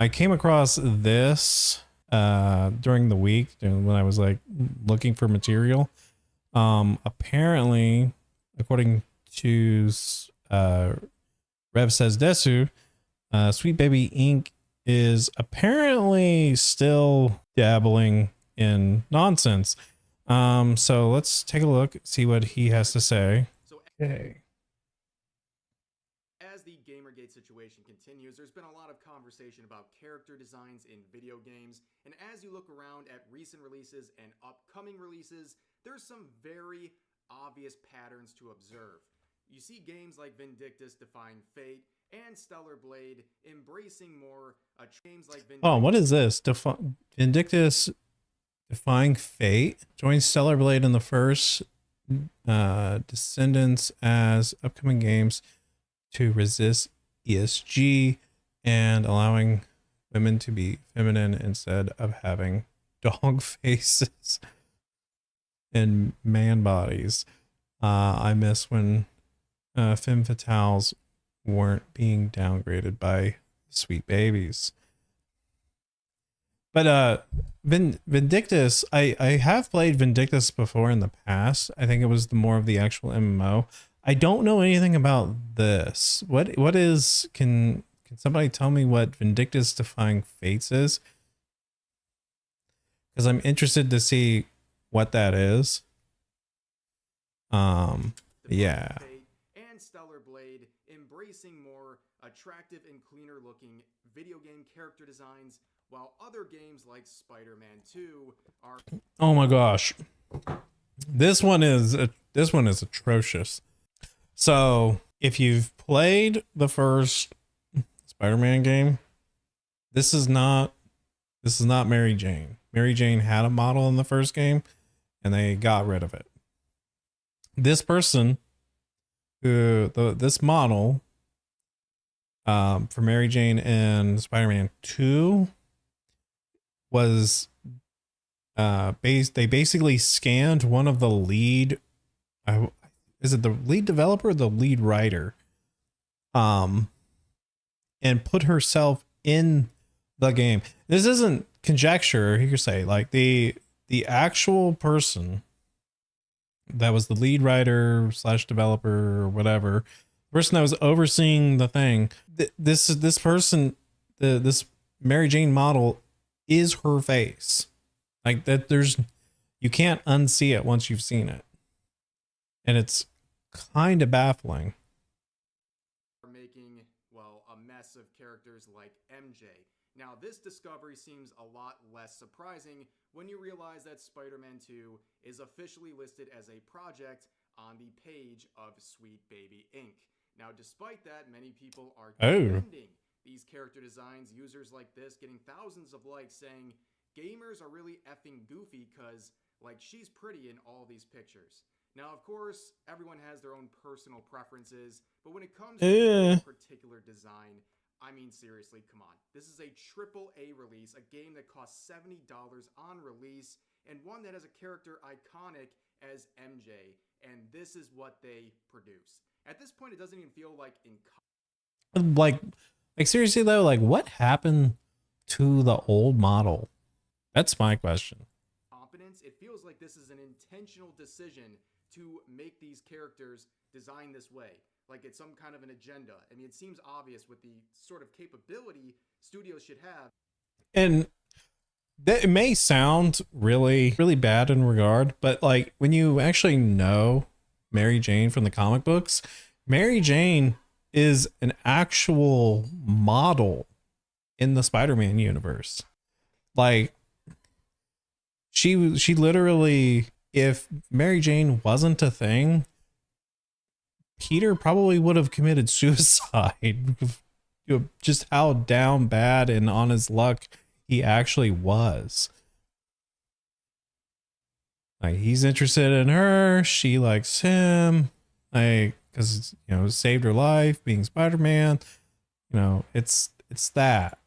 I came across this during the week when I was like looking for material. Apparently, according to Rev Says Desu, Sweet Baby Inc. is apparently still dabbling in nonsense. So let's take a look, see what he has to say. Okay. As the Gamergate situation continues, there's been a lot of conversation about character designs in video games, and as you look around at recent releases and upcoming releases, there's some very obvious patterns to observe. You see games like Vindictus defying fate and Stellar Blade embracing more games like Vindictus. Oh, what is this? Vindictus defying fate joins Stellar Blade in the first Descendants as upcoming games to resist ESG and allowing women to be feminine instead of having dog faces and man bodies. I miss when femme fatales weren't being downgraded by sweet babies. But Vindictus, I have played Vindictus before in the past. I think it was more of the actual MMO. I don't know anything about this. What is, can somebody tell me what Vindictus defying fates is? Because I'm interested to see what that is. Yeah. And Stellar Blade embracing more attractive and cleaner looking video game character designs, while other games like Spider-Man 2 are... Oh my gosh. This one is atrocious. So, if you've played the first Spider-Man game, this is not Mary Jane. Mary Jane had a model in the first game and they got rid of it. This person, this model for Mary Jane in Spider-Man 2 was they basically scanned one of the lead, is it the lead developer or the lead writer, and put herself in the game. This isn't conjecture, hearsay. Like the actual person that was the lead writer slash developer or whatever, the person that was overseeing the thing, this person, this Mary Jane model is her face. Like that, you can't unsee it once you've seen it. And it's kind of baffling. Making, well, a mess of characters like MJ. Now, this discovery seems a lot less surprising when you realize that Spider-Man 2 is officially listed as a project on the page of Sweet Baby Inc. Now, despite that, many people are defending these character designs, users like this getting thousands of likes saying, gamers are really effing goofy because, like, she's pretty in all these pictures. Now, of course, everyone has their own personal preferences, but when it comes to a particular design, I mean, seriously, come on. This is a AAA release, a game that costs $70 on release, and one that has a character iconic as MJ, and this is what they produce. At this point, it doesn't even feel like like seriously though, like what happened to the old model? That's my question. Competence. It feels like this is an intentional decision to make these characters design this way. Like it's some kind of an agenda. I mean, it seems obvious with the sort of capability studios should have. And that, it may sound really, really bad in regard, but like when you actually know Mary Jane from the comic books, Mary Jane is an actual model in the Spider-Man universe. Like she literally, if Mary Jane wasn't a thing, Peter probably would have committed suicide. Just how down bad and on his luck he actually was. Like he's interested in her, she likes him, like because you know saved her life being Spider-Man. You know, it's that.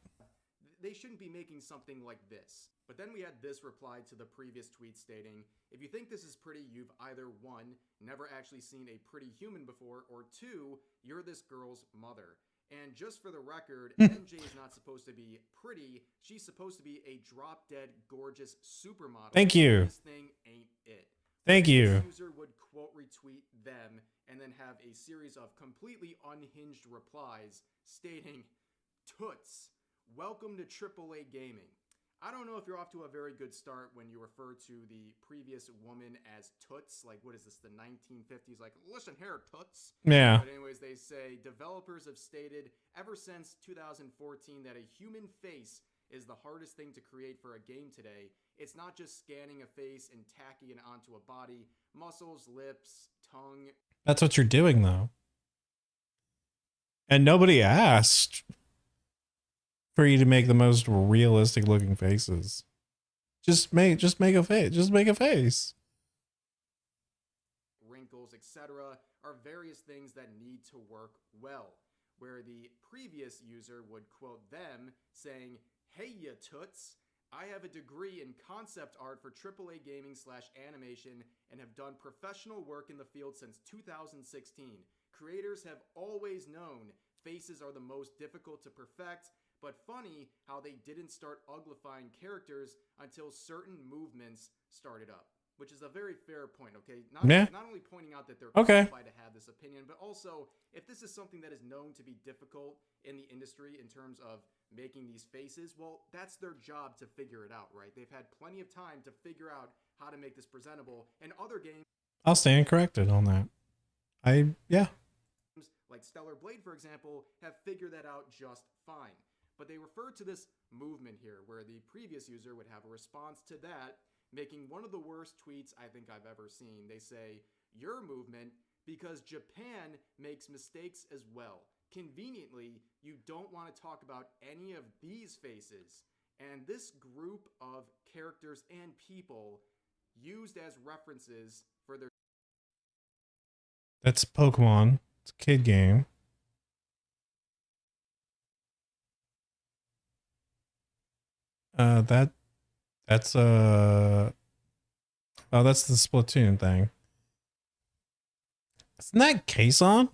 They shouldn't be making something like this. But then we had this reply to the previous tweet stating, if you think this is pretty, you've either 1, never actually seen a pretty human before, or 2, you're this girl's mother. And just for the record, MJ is not supposed to be pretty. She's supposed to be a drop-dead gorgeous supermodel. Thank you. This thing ain't it. Thank you. This user would quote retweet them and then have a series of completely unhinged replies stating, "Toots, welcome to AAA gaming." I don't know if you're off to a very good start when you refer to the previous woman as Toots. Like, what is this, the 1950s? Like, listen here, Toots. Yeah. But anyways, they say developers have stated ever since 2014 that a human face is the hardest thing to create for a game today. It's not just scanning a face and tacking it onto a body. Muscles, lips, tongue. That's what you're doing, though. And nobody asked for you to make the most realistic looking faces. Just make a face. Just make a face. Wrinkles, etc. are various things that need to work well. Where the previous user would quote them saying, "Hey ya toots, I have a degree in concept art for AAA gaming / animation and have done professional work in the field since 2016. Creators have always known faces are the most difficult to perfect, but funny how they didn't start uglifying characters until certain movements started up." Which is a very fair point, okay? Not only pointing out that they're qualified to have this opinion, but also if this is something that is known to be difficult in the industry in terms of making these faces, well, that's their job to figure it out, right? They've had plenty of time to figure out how to make this presentable, and other games... I'll stand corrected on that. Yeah. Like Stellar Blade, for example, have figured that out just fine. But they refer to this movement here, where the previous user would have a response to that, making one of the worst tweets I think I've ever seen. They say, "Your movement, because Japan makes mistakes as well. Conveniently, you don't want to talk about any of these faces." And this group of characters and people used as references for their... That's Pokemon. It's a kid game. That's oh, that's the Splatoon thing. Isn't that Kason?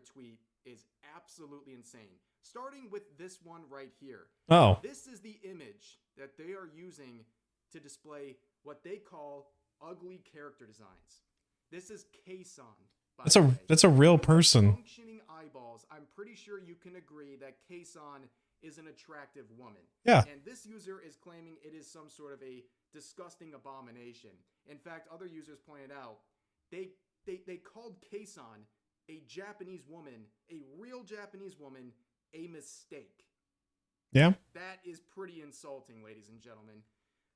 Tweet is absolutely insane. Starting with this one right here. Oh. This is the image that they are using to display what they call ugly character designs. This is Kason. That's a real person. Functioning eyeballs. I'm pretty sure you can agree that Kason is an attractive woman. Yeah. And this user is claiming it is some sort of a disgusting abomination. In fact, other users pointed out they called Kason, a Japanese woman, a real Japanese woman, a mistake. Yeah. That is pretty insulting, ladies and gentlemen.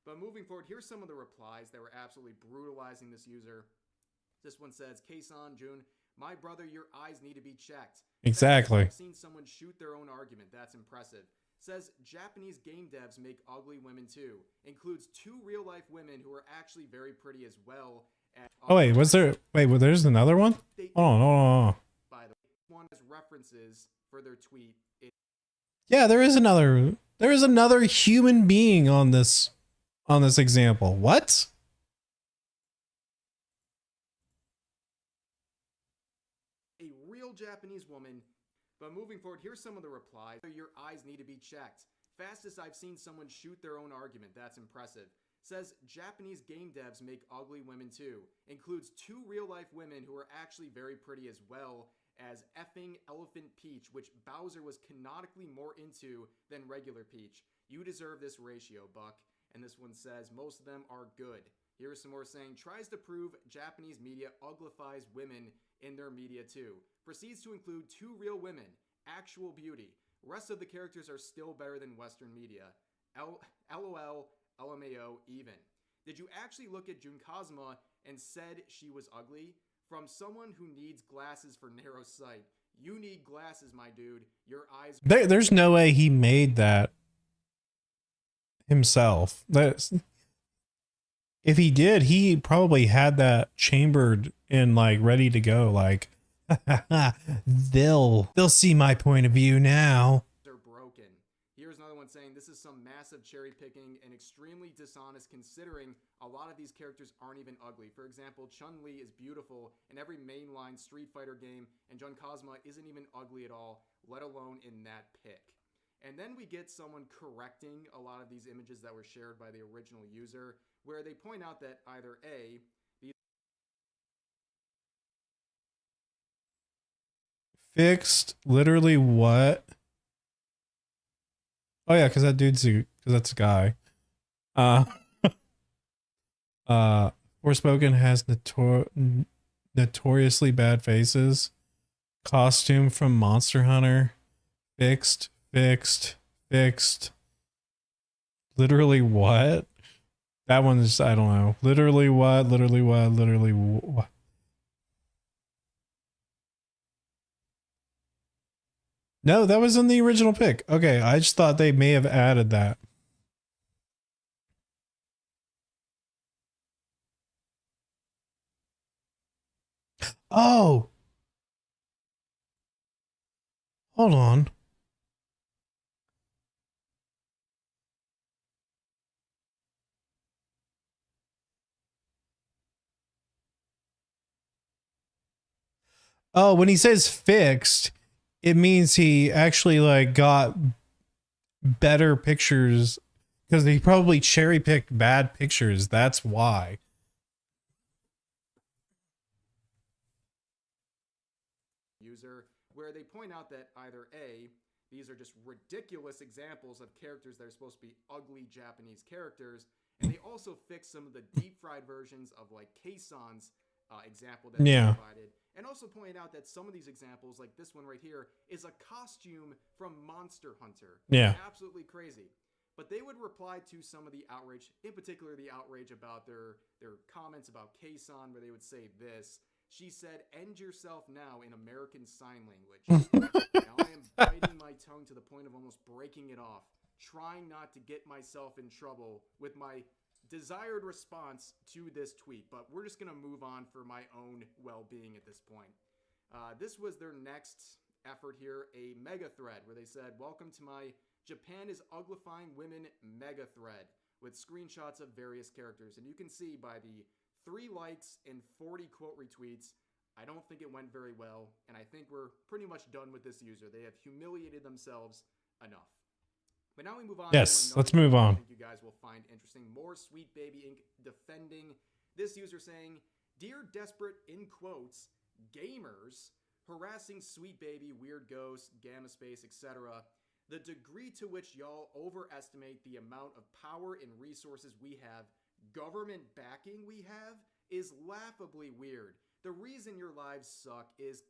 But moving forward, here's some of the replies that were absolutely brutalizing this user. This one says, "Kason, Jun, my brother, your eyes need to be checked." Exactly. I've seen someone shoot their own argument. That's impressive. Says, "Japanese game devs make ugly women too. Includes 2 real-life women who are actually very pretty as well." Oh, wait, there's another one? Hold on. By the way, one has references for their tweet. Yeah, there is another human being on this example. What? A real Japanese woman. But moving forward, here's some of the replies. "Your eyes need to be checked. Fastest I've seen someone shoot their own argument. That's impressive." Says, "Japanese game devs make ugly women too. Includes 2 real-life women who are actually very pretty as well as effing Elephant Peach, which Bowser was canonically more into than regular Peach. You deserve this ratio, Buck." And this one says, "Most of them are good." Here's some more saying, "Tries to prove Japanese media uglifies women in their media too. Proceeds to include 2 real women. Actual beauty. Rest of the characters are still better than Western media. LOL, LMAO, even. Did you actually look at Jun Kazuma and said she was ugly? From someone who needs glasses for narrow sight. You need glasses, my dude. Your eyes..." There's no way he made that himself. If he did, he probably had that chambered and like ready to go. Like, they'll see my point of view now. They're broken. Here's another one saying this is some massive cherry picking and extremely dishonest considering a lot of these characters aren't even ugly. For example, Chun-Li is beautiful in every mainline Street Fighter game, and Jun Kazama isn't even ugly at all, let alone in that pick. And then we get someone correcting a lot of these images that were shared by the original user, where they point out that either A, Fixed, literally what? Oh yeah, because that's a guy. Forspoken has notoriously bad faces. Costume from Monster Hunter. Fixed. Literally what? That one's, I don't know. Literally what? Literally what? No, that was in the original pick. Okay, I just thought they may have added that. Oh! Hold on. Oh, when he says fixed, it means he actually like got better pictures because he probably cherry picked bad pictures. That's why. User, where they point out that either A, these are just ridiculous examples of characters that are supposed to be ugly Japanese characters, and they also fix some of the deep fried versions of like Keisan's example that they provided, and also pointed out that some of these examples, like this one right here, is a costume from Monster Hunter. Yeah. Absolutely crazy. But they would reply to some of the outrage, in particular the outrage about their comments about Keisan, where they would say this. She said, "End yourself now" in American Sign Language. Now I am biting my tongue to the point of almost breaking it off, trying not to get myself in trouble with my desired response to this tweet, but we're just going to move on for my own well-being at this point. This was their next effort here, a mega thread, where they said, "Welcome to my Japan is uglifying women mega thread," with screenshots of various characters. And you can see by the 3 likes and 40 quote retweets, I don't think it went very well, and I think we're pretty much done with this user. They have humiliated themselves enough. But now we move on. Yes, let's move on. I think you guys will find interesting. More Sweet Baby Inc. defending this user saying, "Dear desperate, in quotes, gamers, harassing Sweet Baby, Weird Ghost, Gamma Space, etc. The degree to which y'all overestimate the amount of power and resources we have, government backing we have, is laughably weird. The reason your lives suck is..."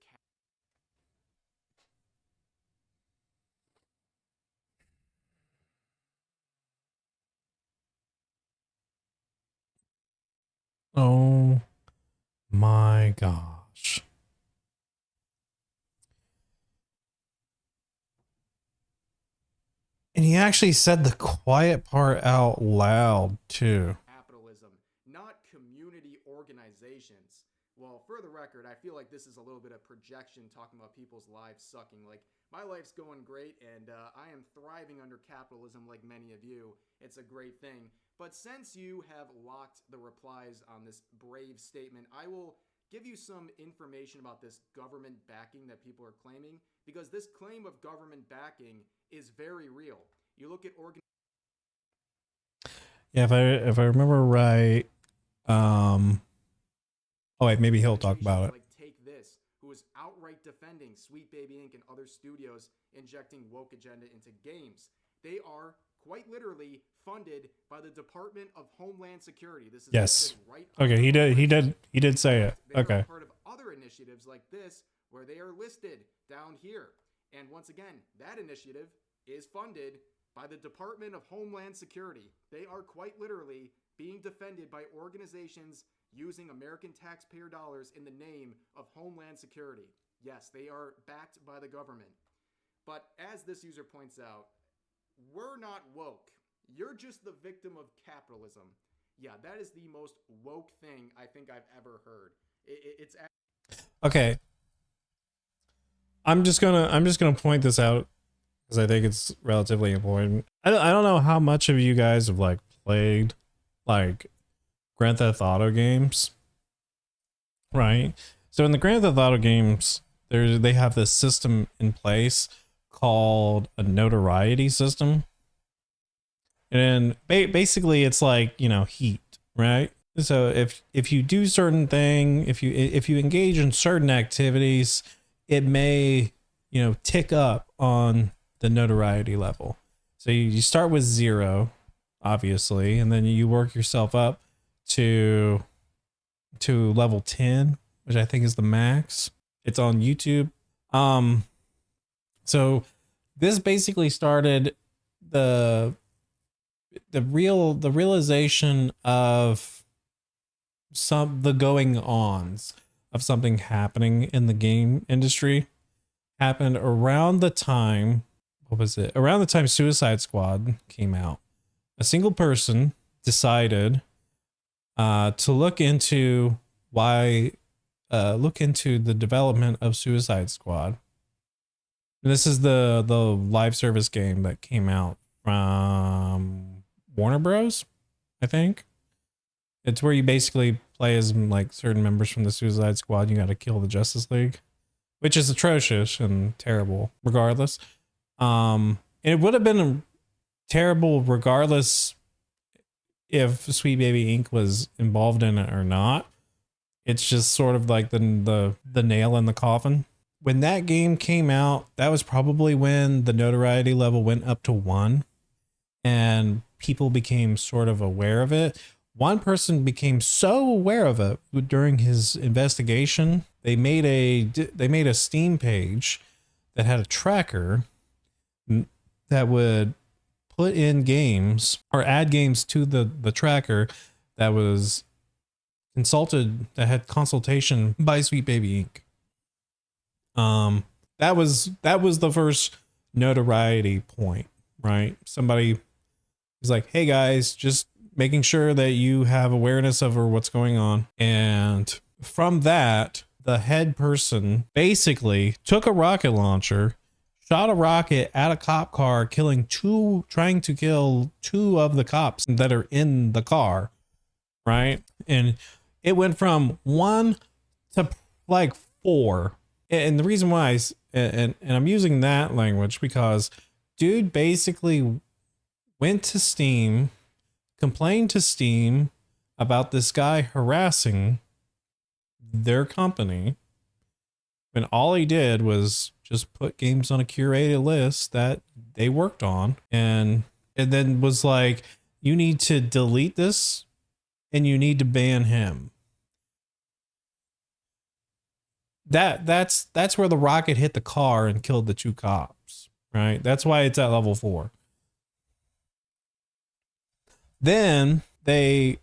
Oh my gosh. And he actually said the quiet part out loud too. Capitalism, not community organizations. Well, for the record, I feel like this is a little bit of projection talking about people's lives sucking. Like, my life's going great, and I am thriving under capitalism like many of you. It's a great thing. But since you have locked the replies on this brave statement, I will give you some information about this government backing that people are claiming, because this claim of government backing is very real. You look at Yeah, if I remember right, oh wait, maybe he'll talk about it. Like Take This, who is outright defending Sweet Baby Inc. and other studios injecting woke agenda into games. They are quite literally funded by the Department of Homeland Security. This is yes. Right. Okay, he did say it. They okay. are part of other initiatives like this, where they are listed down here. And once again, that initiative is funded by the Department of Homeland Security. They are quite literally being defended by organizations using American taxpayer dollars in the name of Homeland Security. Yes, they are backed by the government. But as this user points out, we're not woke. You're just the victim of capitalism. Yeah, that is the most woke thing I think I've ever heard. It's okay. I'm just gonna point this out because I think it's relatively important. I don't know how much of you guys have like played like Grand Theft Auto games, right? So in the Grand Theft Auto games, they have this system in place called a notoriety system. And basically it's like, you know, heat, right? So if you do certain thing, if you engage in certain activities, it may, you know, tick up on the notoriety level. So you start with 0, obviously, and then you work yourself up to level 10, which I think is the max. It's on YouTube. So this basically started the realization of the going ons of something happening in the game industry happened around the time, what was it? Around the time Suicide Squad came out. A single person decided to look into the development of Suicide Squad. And this is the live service game that came out from Warner Bros, I think. It's where you basically play as like certain members from the Suicide Squad. You got to kill the Justice League, which is atrocious and terrible regardless. And it would have been terrible regardless if Sweet Baby Inc. was involved in it or not. It's just sort of like the nail in the coffin. When that game came out, that was probably when the notoriety level went up to 1 and people became sort of aware of it. One person became so aware of it during his investigation, they made a Steam page that had a tracker that would put in games or add games to the tracker that was that had consultation by Sweet Baby Inc. That was the first notoriety point, right? Somebody was like, hey guys, just making sure that you have awareness over what's going on. And from that, the head person basically took a rocket launcher, shot a rocket at a cop car, trying to kill 2 of the cops that are in the car, right? And it went from 1 to like 4. And the reason why and I'm using that language because dude basically went to Steam, complained to Steam about this guy harassing their company, when all he did was just put games on a curated list that they worked on, and then was like, you need to delete this and you need to ban him. That's where the rocket hit the car and killed the 2 cops, right? That's why it's at level 4. Then they,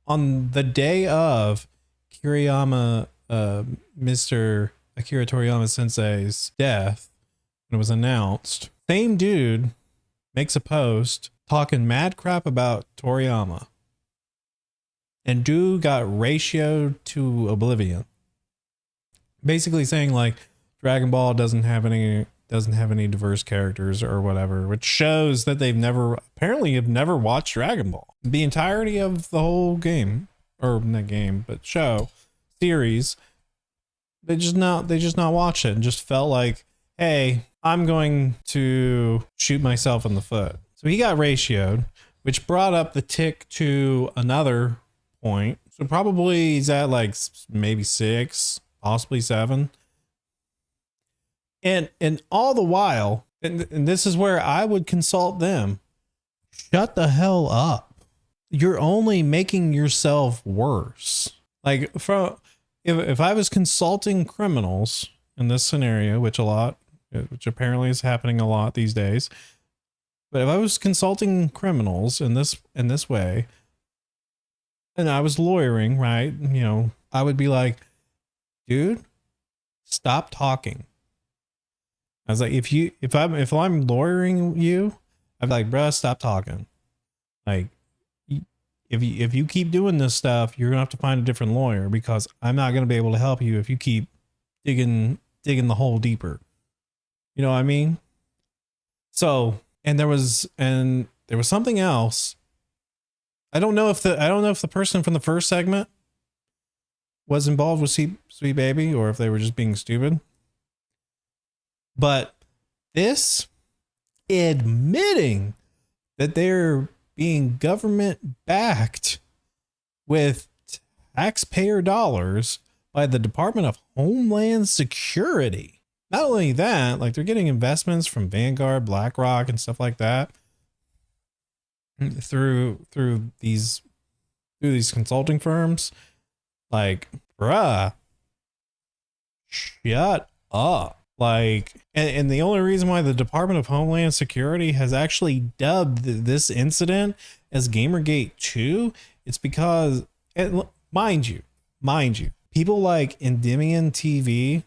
on the day of Mr. Akira Toriyama Sensei's death, when it was announced, same dude makes a post talking mad crap about Toriyama. And dude got ratioed to oblivion. Basically saying like Dragon Ball doesn't have any diverse characters or whatever, which shows that they've never watched Dragon Ball. The entirety of the whole game, or not game, but show series, they just not watch it and just felt like, hey, I'm going to shoot myself in the foot. So he got ratioed, which brought up the tick to another point. So probably he's at like maybe 6, possibly 7. And all the while, and this is where I would consult them, shut the hell up. You're only making yourself worse. Like if I was consulting criminals in this scenario, which apparently is happening a lot these days, but if I was consulting criminals in this way, and I was lawyering, right? You know, I would be like, dude, stop talking. I was like, if I'm lawyering you, I'd be like, bruh, stop talking. Like, if you keep doing this stuff, you're gonna have to find a different lawyer, because I'm not gonna be able to help you if you keep digging the hole deeper. You know what I mean? So, and there was something else. I don't know if the person from the first segment was involved with Sweet Baby or if they were just being stupid. But this admitting that they're being government backed with taxpayer dollars by the Department of Homeland Security. Not only that, like they're getting investments from Vanguard, BlackRock, and stuff like that through these consulting firms. Like, bruh, shut up. Like, and the only reason why the Department of Homeland Security has actually dubbed this incident as Gamergate 2, it's because, and mind you, people like Endymion TV,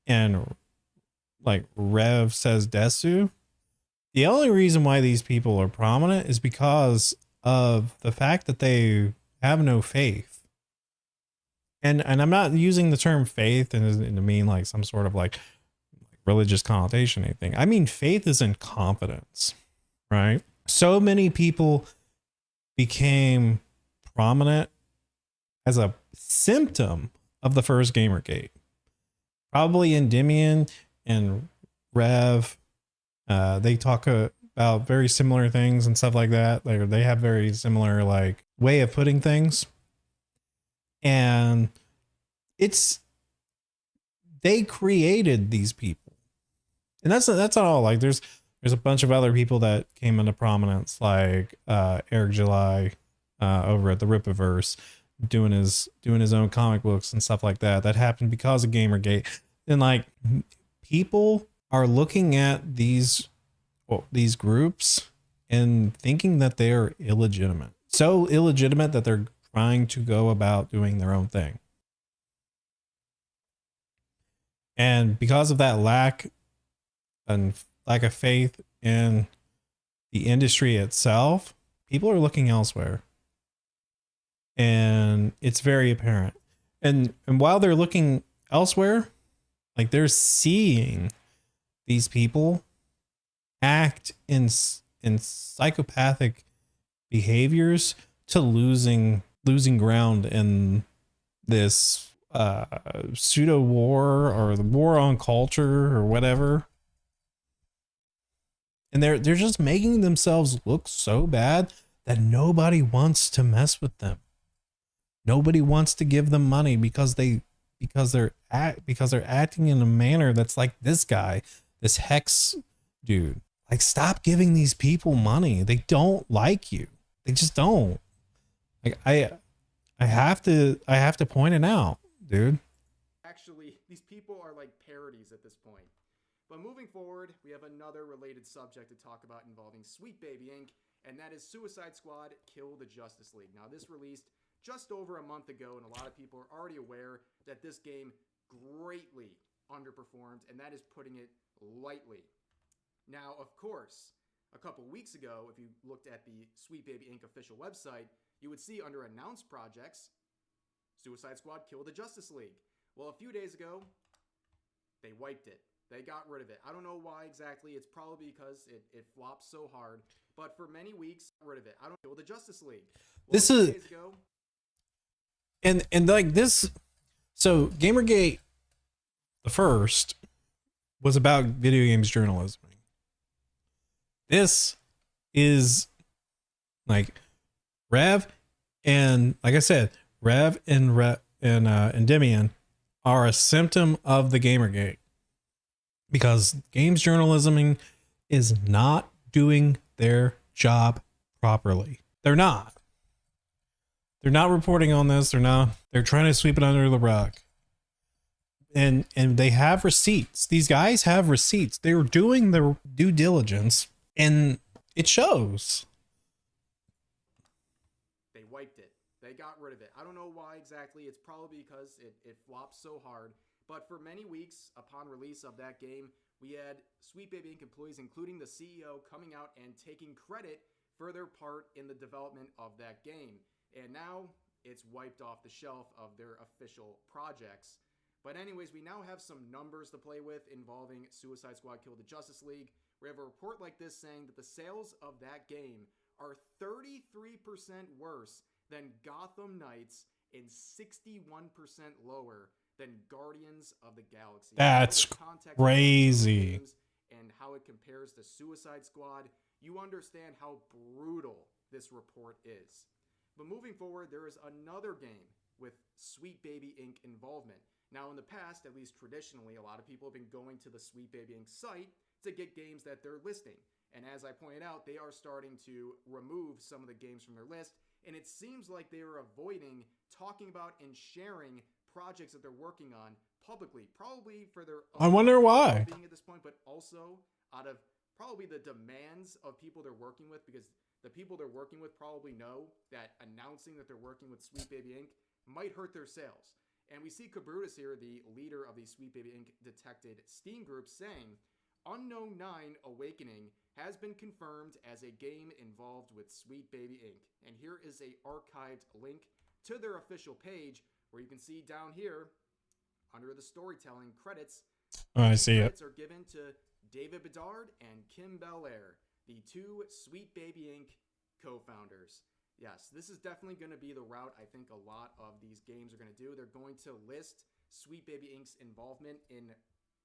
and like Rev Says Desu, the only reason why these people are prominent is because of the fact that they have no faith. And I'm not using the term faith and to mean like some sort of like religious connotation or anything. I mean faith is in confidence, right? So many people became prominent as a symptom of the first Gamergate. Probably Endymion and Rev, they talk about very similar things and stuff like that. Like they have very similar like way of putting things. And they created these people, and that's not all. Like there's a bunch of other people that came into prominence, like Eric July over at the Rippaverse, doing his own comic books and stuff like that. That happened because of Gamergate. And like people are looking at these groups and thinking that they are illegitimate, so illegitimate that they're trying to go about doing their own thing. And because of that lack of faith in the industry itself, people are looking elsewhere. And it's very apparent. And while they're looking elsewhere, like they're seeing these people act in psychopathic behaviors to losing ground in this pseudo war or the war on culture or whatever. And they're just making themselves look so bad that nobody wants to mess with them. Nobody wants to give them money because they're acting in a manner that's like this guy, this Hex dude. Like, stop giving these people money. They don't like you. They just don't. Like I have to point it out, dude. Actually, these people are like parodies at this point. But moving forward, we have another related subject to talk about involving Sweet Baby Inc., and that is Suicide Squad Kill the Justice League. Now, this released just over a month ago, and a lot of people are already aware that this game greatly underperformed, and that is putting it lightly. Now, of course, a couple weeks ago, if you looked at the Sweet Baby Inc. official website, you would see under announced projects, Suicide Squad Kill the Justice League. Well, a few days ago, they wiped it. They got rid of it. I don't know why exactly. It's probably because it flopped so hard. But for many weeks, rid of it. I don't Kill the Justice League. Well, this is days ago, and like this. So Gamergate, the first, was about video games journalism. This is like Rev, and like I said, Rev and Endymion are a symptom of the Gamergate, because games journalism is not doing their job properly. They're not reporting on this. They're trying to sweep it under the rug. And they have receipts. These guys have receipts. They're doing their due diligence, and it shows. They wiped it. They got rid of it. I don't know why exactly. It's probably because it flopped so hard. But for many weeks upon release of that game, we had Sweet Baby Inc. employees, including the CEO, coming out and taking credit for their part in the development of that game. And now it's wiped off the shelf of their official projects. But anyways, we now have some numbers to play with involving Suicide Squad Kill the Justice League. We have a report like this saying that the sales of that game are 33% worse than Gotham Knights and 61% lower than Guardians of the Galaxy. That's crazy. And how it compares to Suicide Squad, you understand how brutal this report is. But moving forward, there is another game with Sweet Baby Inc. involvement. Now, in the past, at least traditionally, a lot of people have been going to the Sweet Baby Inc. site to get games that they're listing. And as I pointed out, they are starting to remove some of the games from their list. And it seems like they are avoiding talking about and sharing projects that they're working on publicly, probably for their own I wonder why being at this point, but also out of probably the demands of people they're working with, because the people they're working with probably know that announcing that they're working with Sweet Baby Inc. might hurt their sales. And we see Cabrutus here, the leader of the Sweet Baby Inc. detected Steam group, saying Unknown 9 Awakening has been confirmed as a game involved with Sweet Baby Inc. And here is a archived link to their official page where you can see down here under the storytelling credits. Oh, I see credits are given to David Bedard and Kim Belair, the two Sweet Baby Inc. co-founders. Yes, this is definitely going to be the route I think a lot of these games are going to do. They're going to list Sweet Baby Inc.'s involvement in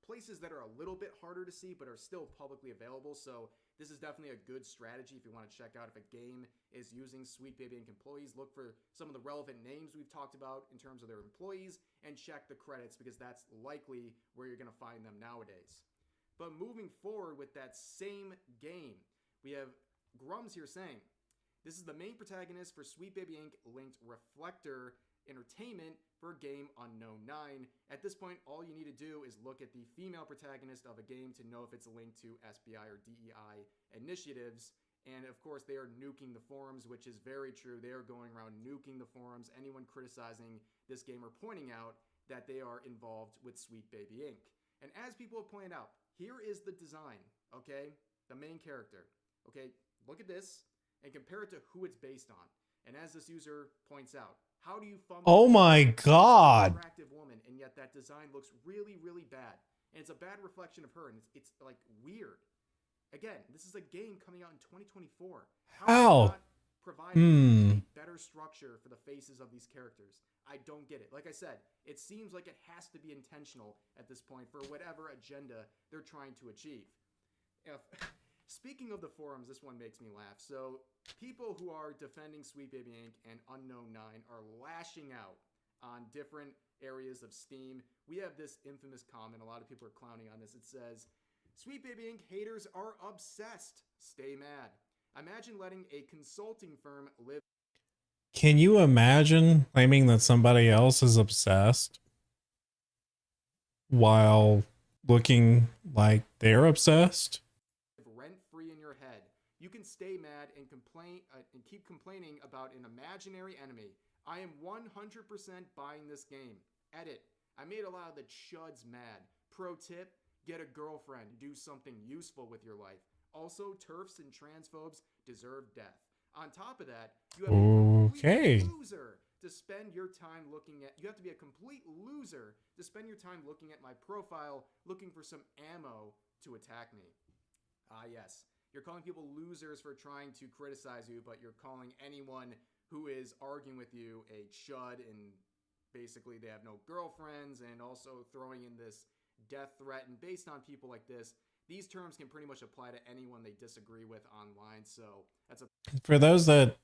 places that are a little bit harder to see but are still publicly available. So this is definitely a good strategy if you want to check out if a game is using Sweet Baby Inc. employees. Look for some of the relevant names we've talked about in terms of their employees and check the credits, because that's likely where you're going to find them nowadays. But moving forward with that same game, we have Grums here saying, this is the main protagonist for Sweet Baby Inc. linked Reflector Entertainment for game Unknown 9. At this point, all you need to do is look at the female protagonist of a game to know if it's linked to SBI or DEI initiatives. And of course, they are nuking the forums, which is very true. They are going around nuking the forums. Anyone criticizing this game are pointing out that they are involved with Sweet Baby Inc. And as people have pointed out, here is the design, okay? The main character, okay? Look at this and compare it to who it's based on. And as this user points out, how do you fumble? Oh my God. Attractive woman, and yet that design looks really, really bad. And it's a bad reflection of her, and it's like weird. Again, this is a game coming out in 2024. How? Provide a better structure for the faces of these characters. I don't get it. Like I said, it seems like it has to be intentional at this point for whatever agenda they're trying to achieve. Speaking of the forums, this one makes me laugh. So people who are defending Sweet Baby Inc. and Unknown 9 are lashing out on different areas of Steam. We have this infamous comment. A lot of people are clowning on this. It says, Sweet Baby Inc. haters are obsessed. Stay mad. Imagine letting a consulting firm live. Can you imagine claiming that somebody else is obsessed while looking like they're obsessed? Rent-free in your head. You can stay mad and complain and keep complaining about an imaginary enemy. I am 100% buying this game. Edit. I made a lot of the chuds mad. Pro tip, get a girlfriend. Do something useful with your life. Also, TERFs and transphobes deserve death. On top of that, you have a complete loser to spend your time looking at. You have to be a complete loser to spend your time looking at my profile, looking for some ammo to attack me. Ah, yes. You're calling people losers for trying to criticize you, but you're calling anyone who is arguing with you a chud, and basically they have no girlfriends, and also throwing in this death threat. And based on people like this, these terms can pretty much apply to anyone they disagree with online. So that's a... For those that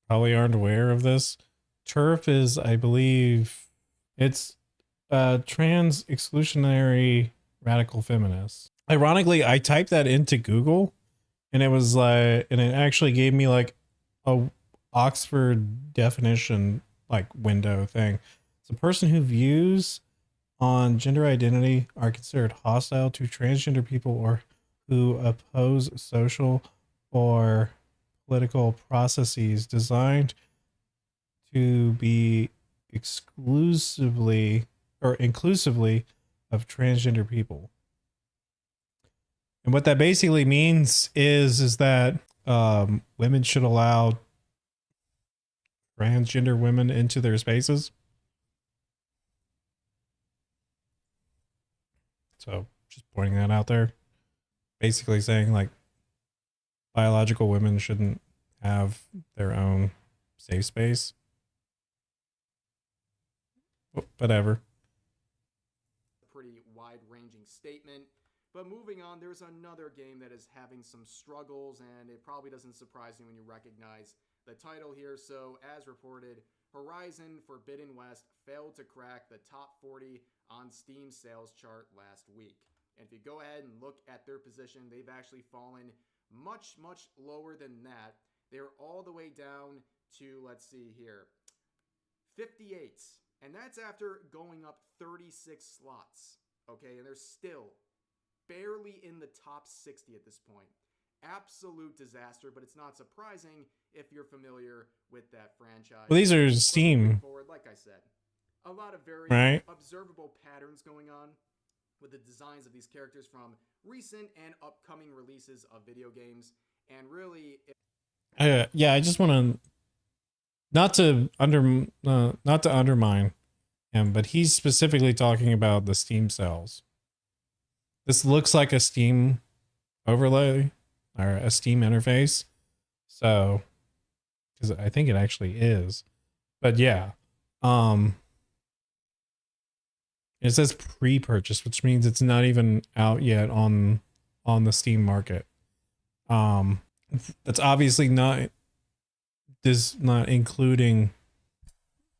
probably aren't aware of this, TERF is, I believe, it's trans exclusionary radical feminist. Ironically, I typed that into Google and it was like, and it actually gave me like a Oxford definition like window thing. It's a person who views on gender identity are considered hostile to transgender people or who oppose social or political processes designed to be exclusively or inclusively of transgender people. And what that basically means is that women should allow transgender women into their spaces. So just pointing that out there. Basically saying like biological women shouldn't have their own safe space. Whatever. Pretty wide-ranging statement. But moving on, there's another game that is having some struggles, and it probably doesn't surprise you when you recognize the title here. So, as reported, Horizon Forbidden West failed to crack the top 40 on Steam sales chart last week. And if you go ahead and look at their position, they've actually fallen much, much lower than that. They're all the way down to, let's see here, 58. And that's after going up 36 slots. Okay, and they're still barely in the top 60 at this point. Absolute disaster, but it's not surprising if you're familiar with that franchise. Well, these are Steam. Forward, like I said, a lot of very observable patterns going on with the designs of these characters from recent and upcoming releases of video games. And really, yeah, I just want to not to undermine him, but he's specifically talking about the Steam sales. This looks like a Steam overlay or a Steam interface. So, because I think it actually is, but yeah, it says pre-purchase, which means it's not even out yet on the Steam market. That's obviously not including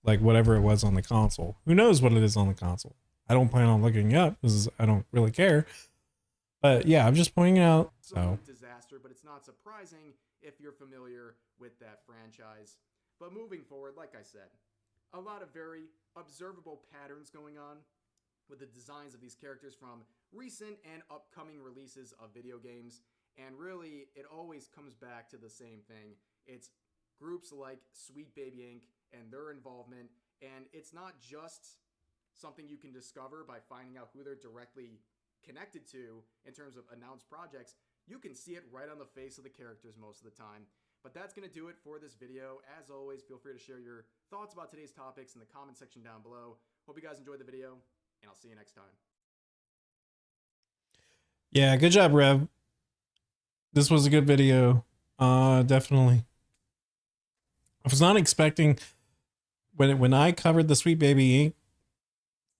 like whatever it was on the console. Who knows what it is on the console? I don't plan on looking it up because I don't really care. But yeah, I'm just pointing out. So disaster, but it's not surprising if you're familiar with that franchise. But moving forward, like I said, a lot of very observable patterns going on with the designs of these characters from recent and upcoming releases of video games. And really, it always comes back to the same thing. It's groups like Sweet Baby Inc. and their involvement. And it's not just something you can discover by finding out who they're directly connected to in terms of announced projects. You can see it right on the face of the characters most of the time. But that's going to do it for this video. As always, feel free to share your thoughts about today's topics in the comment section down below. Hope you guys enjoyed the video, and I'll see you next time. Yeah, good job, Rev. This was a good video. Definitely. I was not expecting when I covered the Sweet Baby Inc.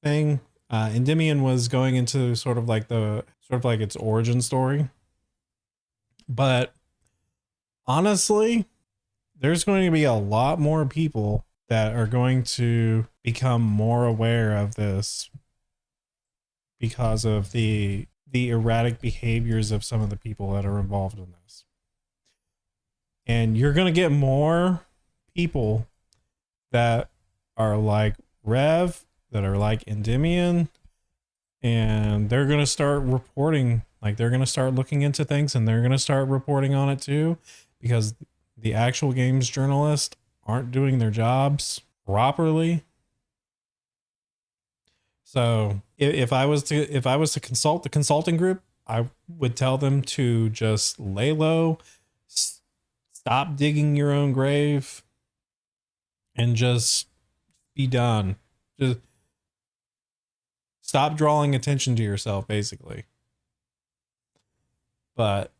thing, Endymion was going into sort of like its origin story. But honestly, there's going to be a lot more people that are going to become more aware of this because of the erratic behaviors of some of the people that are involved in this. And you're going to get more people that are like Rev, that are like Endymion, and they're going to start reporting, like they're going to start looking into things and they're going to start reporting on it too, because the actual games journalists aren't doing their jobs properly. So if I was to consult the consulting group, I would tell them to just lay low, stop digging your own grave, and just be done. Just stop drawing attention to yourself, basically. But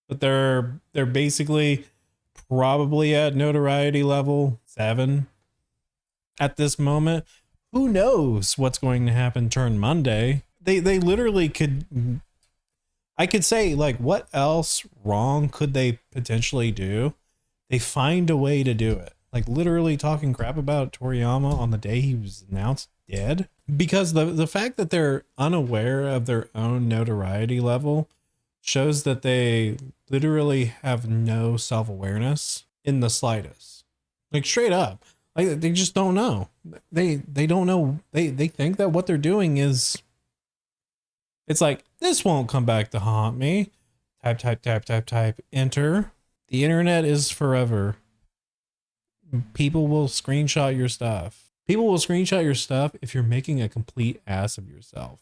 they're basically probably at notoriety level 7 at this moment. Who knows what's going to happen turn Monday? They literally could. I could say, like, what else wrong could they potentially do? They find a way to do it. Like literally talking crap about Toriyama on the day he was announced dead. Because the fact that they're unaware of their own notoriety level shows that they literally have no self-awareness in the slightest. Like straight up. Like they just don't know. They don't know. They think that what they're doing is, it's like, this won't come back to haunt me. Type, enter. The internet is forever. People will screenshot your stuff. People will screenshot your stuff if you're making a complete ass of yourself.